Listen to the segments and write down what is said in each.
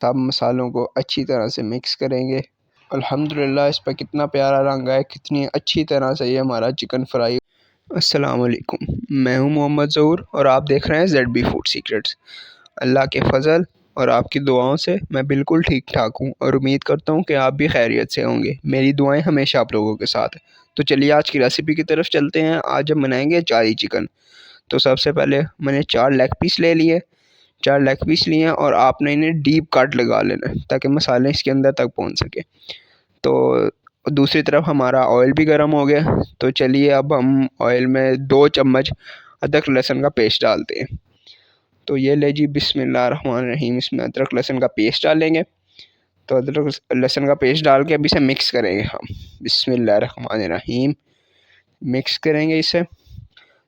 सब मसालों को अच्छी तरह से मिक्स करेंगे। अल्हम्दुलिल्लाह इस पर कितना प्यारा रंग है, कितनी अच्छी तरह से ये हमारा चिकन फ्राई। अस्सलाम वालेकुम, मैं हूं मोहम्मद ज़हूर और आप देख रहे हैं ZB फूड सीक्रेट्स। अल्लाह के फ़ज़ल और आपकी दुआओं से मैं बिल्कुल ठीक ठाक हूं और उम्मीद करता हूं कि आप भी खैरियत से होंगे। मेरी दुआएं हमेशा आप लोगों के साथ हैं। तो चलिए आज की रेसिपी की तरफ चलते हैं। आज हम बनाएंगे चारी चिकन। तो सबसे पहले मैंने 4 लेग पीस ले लिए। 4 लेग पीस लिए हैं और आपने इन्हें डीप कट लगा लेना है ताकि मसाले इसके अंदर तक पहुंच सके। तो दूसरी तरफ हमारा ऑयल भी गर्म हो गया। तो चलिए अब हम ऑयल में 2 चम्मच अदरक लहसुन का पेस्ट डालते हैं। तो ये ले जी, बिस्मिल्लाहिर्रहमानिर्रहीम, इसमें अदरक लहसुन का पेस्ट डालेंगे। तो अदरक लहसुन का पेस्ट डाल के अब इसे मिक्स करेंगे हम। बिस्मिल्लाहिर्रहमानिर्रहीम, मिक्स करेंगे इसे।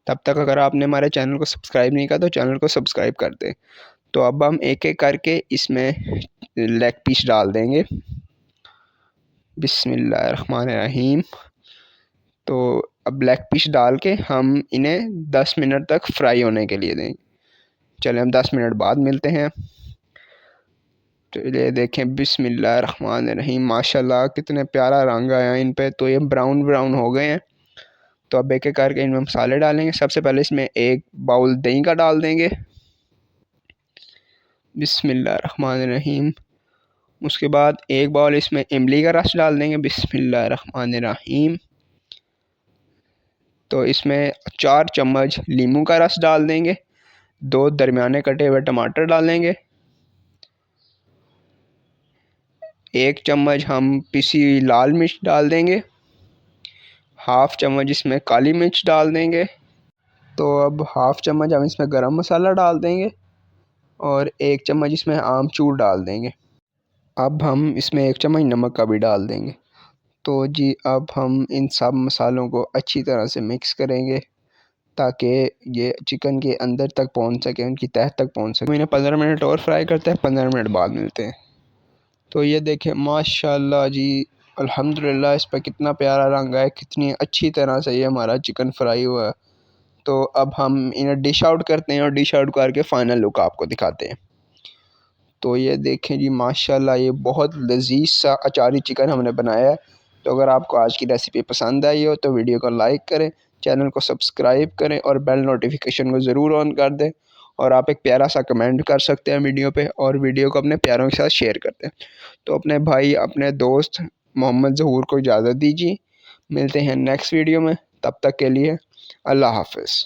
तब तक अगर आपने हमारे चैनल को सब्सक्राइब नहीं किया तो चैनल को सब्सक्राइब कर दें। तो अब हम एक एक करके इसमें लेग पीस डाल देंगे। बिस्मिल्लाहिर्रहमानिर्रहीम। तो अब लेग पीस डाल के हम इन्हें 10 मिनट तक फ्राई होने के लिए देंगे। चलें हम 10 मिनट बाद मिलते हैं। तो ये देखें, बिस्मिल्लाहिर्रहमानिर्रहीम, माशाल्लाह कितने प्यारा रंग आया इन पे। तो ये ब्राउन ब्राउन हो गए हैं। तो अब एक एक करके इनमें मसाले डालेंगे। सबसे पहले इसमें 1 बाउल दही का डाल देंगे। बिस्मिल्लाहिर्रहमानिर्रहीम। उसके बाद 1 बाउल इसमें इमली का रस डाल देंगे। बिस्मिल्लाहिर्रहमानिर्रहीम। तो इसमें 4 चम्मच नींबू का रस डाल देंगे। 2 दरमियाने कटे हुए टमाटर डालेंगे। 1 चम्मच हम पिसी हुई लाल मिर्च डाल देंगे। हाफ़ चम्मच इसमें काली मिर्च डाल देंगे। तो अब हाफ़ चम्मच हम इसमें गरम मसाला डाल देंगे और 1 चम्मच इसमें आमचूर डाल देंगे। अब हम इसमें 1 चम्मच नमक का भी डाल देंगे। तो जी अब हम इन सब मसालों को अच्छी तरह से मिक्स करेंगे ताकि ये चिकन के अंदर तक पहुंच सके, उनकी तह तक पहुंच सके। इन्हें 15 मिनट और फ्राई करते हैं। 15 मिनट बाद मिलते हैं। तो ये देखें, माशाल्लाह जी, अल्हम्दुलिल्लाह इस पर कितना प्यारा रंग है, कितनी अच्छी तरह से ये हमारा चिकन फ्राई हुआ है। तो अब हम इन्हें डिश आउट करते हैं और डिश आउट करके फ़ाइनल लुक आपको दिखाते हैं। तो ये देखें जी, माशाल्लाह ये बहुत लज़ीज़ सा अचारी चिकन हमने बनाया है। तो अगर आपको आज की रेसिपी पसंद आई हो तो वीडियो को लाइक करें, चैनल को सब्सक्राइब करें और बेल नोटिफिकेशन को ज़रूर ऑन कर दें। और आप एक प्यारा सा कमेंट कर सकते हैं वीडियो पे और वीडियो को अपने प्यारों के साथ शेयर कर दें। तो अपने भाई, अपने दोस्त मोहम्मद ज़हूर को इजाज़त दीजिए। मिलते हैं नेक्स्ट वीडियो में, तब तक के लिए अल्लाह हाफ़िज़।